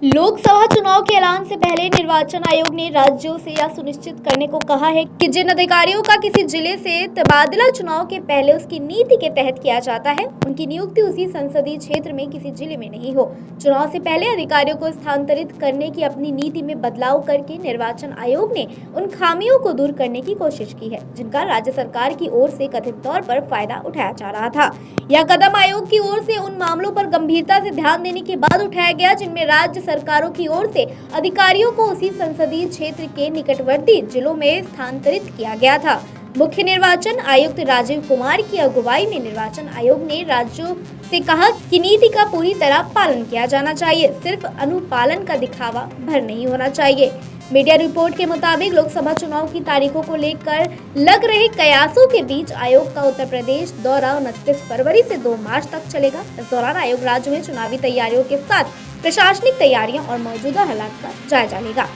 लोकसभा चुनाव के ऐलान से पहले निर्वाचन आयोग ने राज्यों से यह सुनिश्चित करने को कहा है कि जिन अधिकारियों का किसी जिले से तबादला चुनाव के पहले उसकी नीति के तहत किया जाता है, उनकी नियुक्ति उसी संसदीय क्षेत्र में किसी जिले में नहीं हो। चुनाव से पहले अधिकारियों को स्थानांतरित करने की अपनी नीति में बदलाव करके निर्वाचन आयोग ने उन खामियों को दूर करने की कोशिश की है, जिनका राज्य सरकार की ओर से कथित तौर पर फायदा उठाया जा रहा था। यह कदम आयोग की ओर से उन मामलों पर गंभीरता से ध्यान देने के बाद उठाया गया जिनमें राज्य सरकारों की ओर से अधिकारियों को उसी संसदीय क्षेत्र के निकटवर्ती जिलों में स्थानांतरित किया गया था। मुख्य निर्वाचन आयुक्त राजीव कुमार की अगुवाई में निर्वाचन आयोग ने राज्यों से कहा कि नीति का पूरी तरह पालन किया जाना चाहिए, सिर्फ अनुपालन का दिखावा भर नहीं होना चाहिए। मीडिया रिपोर्ट के मुताबिक लोकसभा चुनाव की तारीखों को लेकर लग रहे कयासों के बीच आयोग का उत्तर प्रदेश दौरा 29 फरवरी से 2 मार्च तक चलेगा। इस दौरान आयोग राज्य में चुनावी तैयारियों के साथ प्रशासनिक तैयारियां और मौजूदा हालात का जायजा लेगा।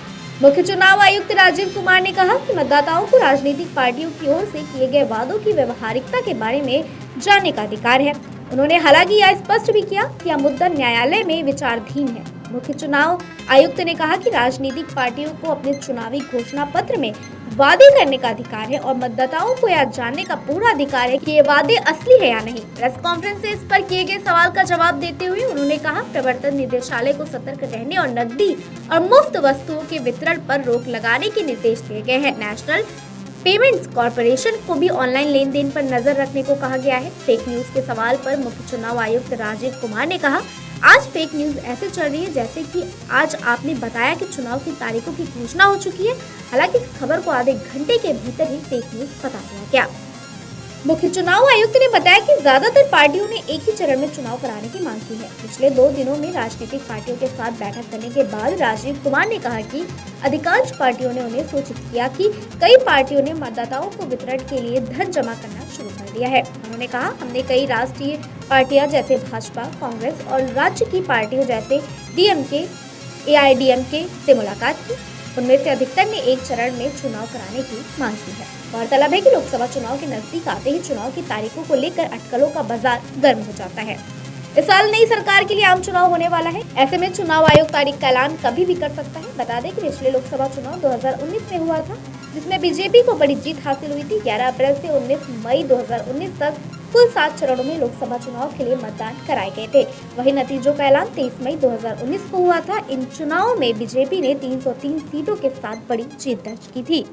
मुख्य चुनाव आयुक्त राजीव कुमार ने कहा कि मतदाताओं को राजनीतिक पार्टियों की ओर से किए गए वादों की व्यवहारिकता के बारे में जानने का अधिकार है। उन्होंने हालांकि यह स्पष्ट भी किया कि यह मुद्दा न्यायालय में विचाराधीन है। मुख्य चुनाव आयुक्त ने कहा कि राजनीतिक पार्टियों को अपने चुनावी घोषणा पत्र में वादे करने का अधिकार है और मतदाताओं को यह जानने का पूरा अधिकार है कि ये वादे असली है या नहीं। प्रेस कॉन्फ्रेंस से इस पर किए गए सवाल का जवाब देते हुए उन्होंने कहा, प्रवर्तन निदेशालय को सतर्क रहने और नकदी और मुफ्त वस्तुओं के वितरण पर रोक लगाने के निर्देश दिए गए हैं। नेशनल पेमेंट्स कॉर्पोरेशन को भी ऑनलाइन लेन देन पर नजर रखने को कहा गया है। फेक न्यूज के सवाल पर मुख्य चुनाव आयुक्त राजीव कुमार ने कहा, आज फेक न्यूज ऐसे चल रही है जैसे कि आज आपने बताया कि चुनाव की तारीखों की घोषणा हो चुकी है। हालांकि इस खबर को आधे घंटे के भीतर ही फेक न्यूज बता दिया गया। मुख्य चुनाव आयुक्त ने बताया कि ज्यादातर पार्टियों ने एक ही चरण में चुनाव कराने की मांग की है। पिछले 2 दिनों में राजनीतिक पार्टियों के साथ बैठक करने के बाद राजीव कुमार ने कहा कि अधिकांश पार्टियों ने उन्हें सूचित किया कि कई पार्टियों ने मतदाताओं को वितरण के लिए धन जमा करना शुरू कर दिया है। उन्होंने कहा, हमने कई राष्ट्रीय पार्टियां जैसे भाजपा, कांग्रेस और राज्य की पार्टियों जैसे डीएमके, एआईएडीएमके से मुलाकात की। उनमें से अधिकतर ने एक चरण में चुनाव कराने की मांग की है। गौरतलब है कि लोकसभा चुनाव के नजदीक आते ही चुनाव की तारीखों को लेकर अटकलों का बाजार गर्म हो जाता है। इस साल नई सरकार के लिए आम चुनाव होने वाला है। ऐसे में चुनाव आयोग तारीख का ऐलान कभी भी कर सकता है। बता दें कि पिछले लोकसभा चुनाव 2019 में हुआ था, जिसमें बीजेपी को बड़ी जीत हासिल हुई थी। 11 अप्रैल से 19 मई 2019 तक कुल 7 चरणों में लोकसभा चुनाव के लिए मतदान कराए गए थे। वही नतीजों का ऐलान 23 मई 2019 को हुआ था। इन चुनावों में बीजेपी ने 303 सीटों के साथ बड़ी जीत दर्ज की थी।